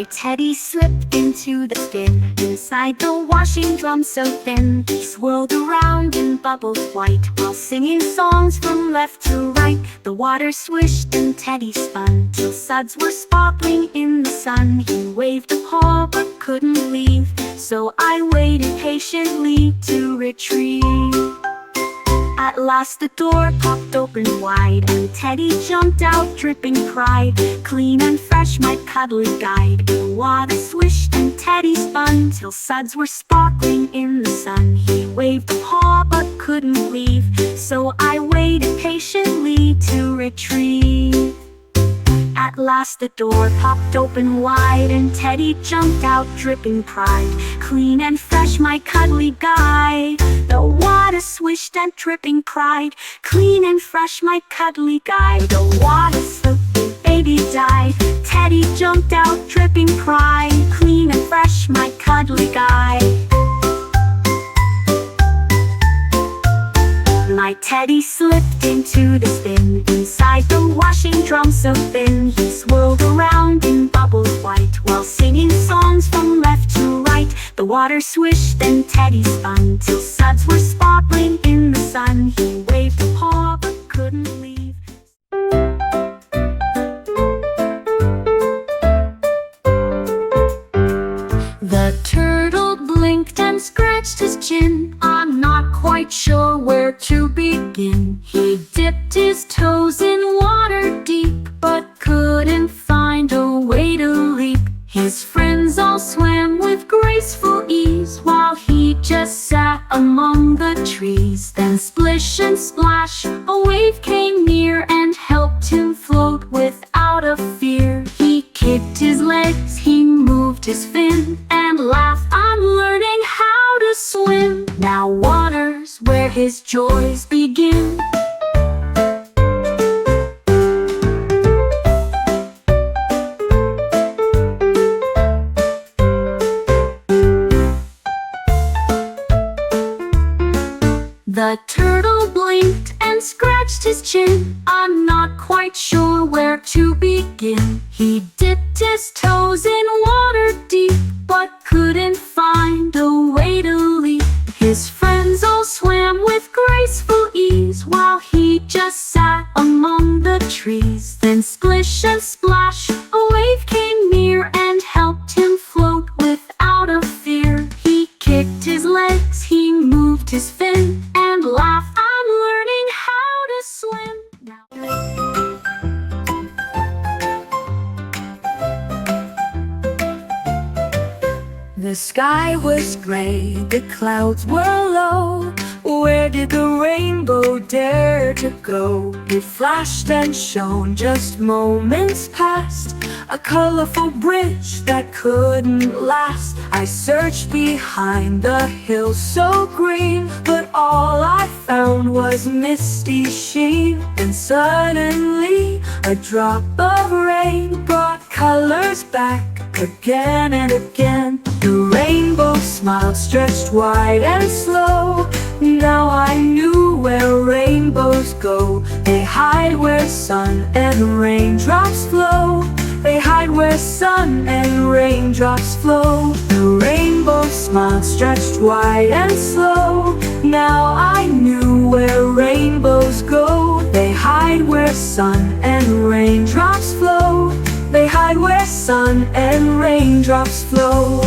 My teddy slipped into the bin, inside the washing drum so thin. He swirled around in bubbles white, while singing songs from left to right. The water swished and Teddy spun, till suds were sparkling in the sun. He waved a paw but couldn't leave, so I waited patiently to retrieve. At last the door popped open wide, and Teddy jumped out dripping pride. Clean and fresh, my cuddly guide. The water swished and Teddy spun, till suds were sparkling in the sun. He waved a paw but couldn't leave, so I waited patiently to retrieve. At last the door popped open wide, and Teddy jumped out dripping pride. Clean and fresh, my cuddly guide. The water swished and dripping pride. Clean and fresh, my cuddly guide. The water slipped, the baby died. Teddy jumped out dripping pride. Clean and fresh, my cuddly guide. My teddy slipped into the bin, inside the washing drum so thin. He swirled around in bubbles white, while singing songs from left to right. The water swished and Teddy spun, till suds were sparkling in the sun. He waved a paw but couldn't leave. The turtle blinked and scratched his chin. I'm not quite sure where to begin. He dipped his toes in water deep, but couldn't find a way to leap. His friends all swam with graceful ease, while he just sat among the trees. Then splish and splash, a wave came near and helped him float without a fear. He kicked his legs, he moved his fin, and laughed, I'm learning how to swim. Now water's where his joys begin. The turtle blinked and scratched his chin. I'm not quite sure where to begin. He dipped his toes in water deep, but couldn't find a way to leap. His friends all swam with graceful ease, while he just sat among the trees. Then splish and splash, a wave came near and helped him float without a fear. He kicked his legs, he moved his fin, and laughed, I'm learning how to swim now. The sky was gray, the clouds were low. Where did the rainbow dare to go? It flashed and shone just moments past, a colorful bridge that couldn't last. I searched behind the hills so green, but all I found was misty sheen. And suddenly a drop of rain brought colors back again and again. The rainbow smile stretched wide and slow. Now I knew where rainbows go. They hide where sun and raindrops flow. They hide where sun and raindrops flow. The rainbow smile stretched wide and slow. Now I knew where rainbows go. They hide where sun and raindrops flow. They hide where sun and raindrops flow.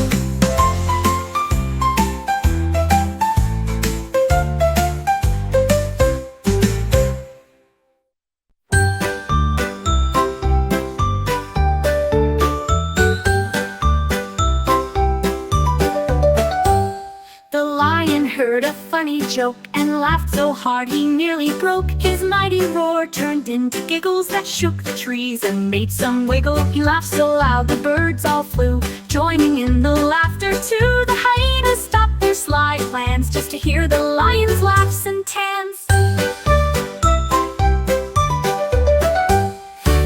Heard a funny joke and laughed so hard he nearly broke. His mighty roar turned into giggles that shook the trees and made some wiggle. He laughed so loud the birds all flew, joining in the laughter too. The hyenas stopped their sly plans just to hear the lion's laughs and tans.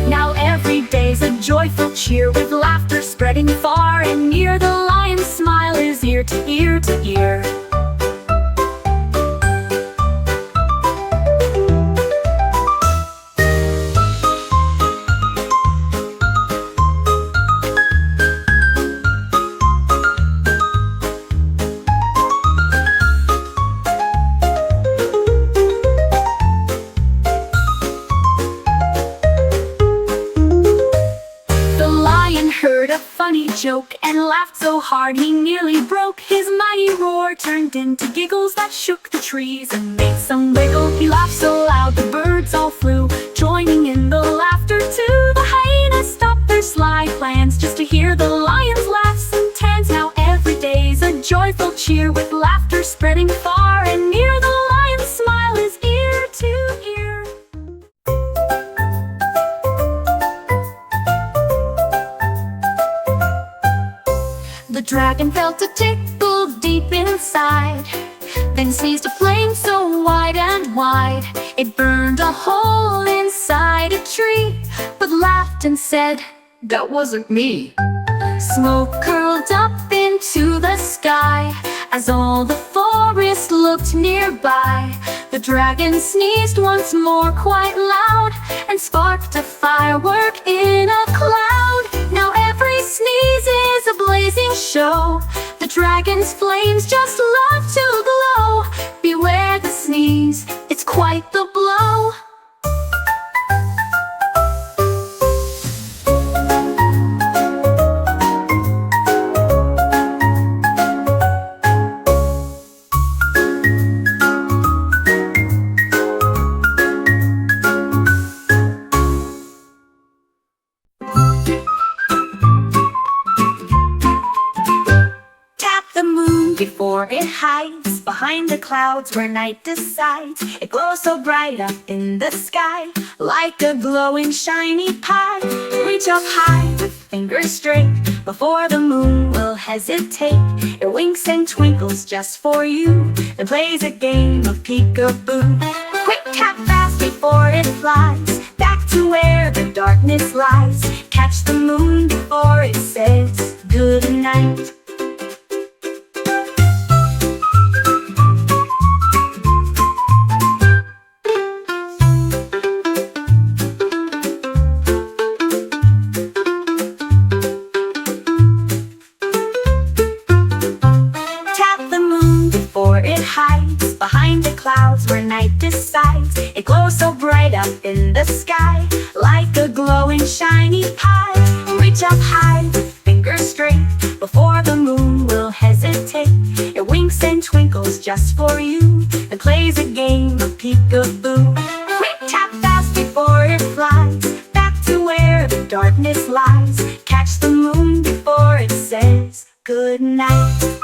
Now every day's a joyful cheer, with laughter spreading far and near. The lion's smile is ear to ear to ear. funny joke and laughed so hard he nearly broke. His mighty roar turned into giggles that shook the trees and made some wiggle. He laughed so loud the birds all flew, joining in the laughter too. The hyenas stopped their sly plans just to hear the lion's laughs and tans. Now every day's a joyful cheer, with laughter spreading far and near. The lion's smile is ear to ear. The dragon felt a tickle deep inside, then sneezed a flame so wide and wide it burned a hole inside a tree, but laughed and said, "That wasn't me." Smoke curled up into the sky as all the forest looked nearby. The dragon sneezed once more quite loud and sparked a firework in a cloud. Now every sneeze is a blazing show. The dragon's flames just love to glow. Beware the sneeze, it's quite the blow. Before it hides behind the clouds where night decides, it glows so bright up in the sky, like a glowing shiny pie. Reach up high with fingers straight, before the moon will hesitate. It winks and twinkles just for you, and plays a game of peekaboo. Quick tap fast before it flies, back to where the darkness lies. Catch the moon before it says good night. It hides behind the clouds where night decides. It glows so bright up in the sky, like a glowing shiny pie. Reach up high with fingers straight, before the moon will hesitate. It winks and twinkles just for you, and plays a game of peekaboo. Quick tap fast before it flies, back to where the darkness lies. Catch the moon before it says good night.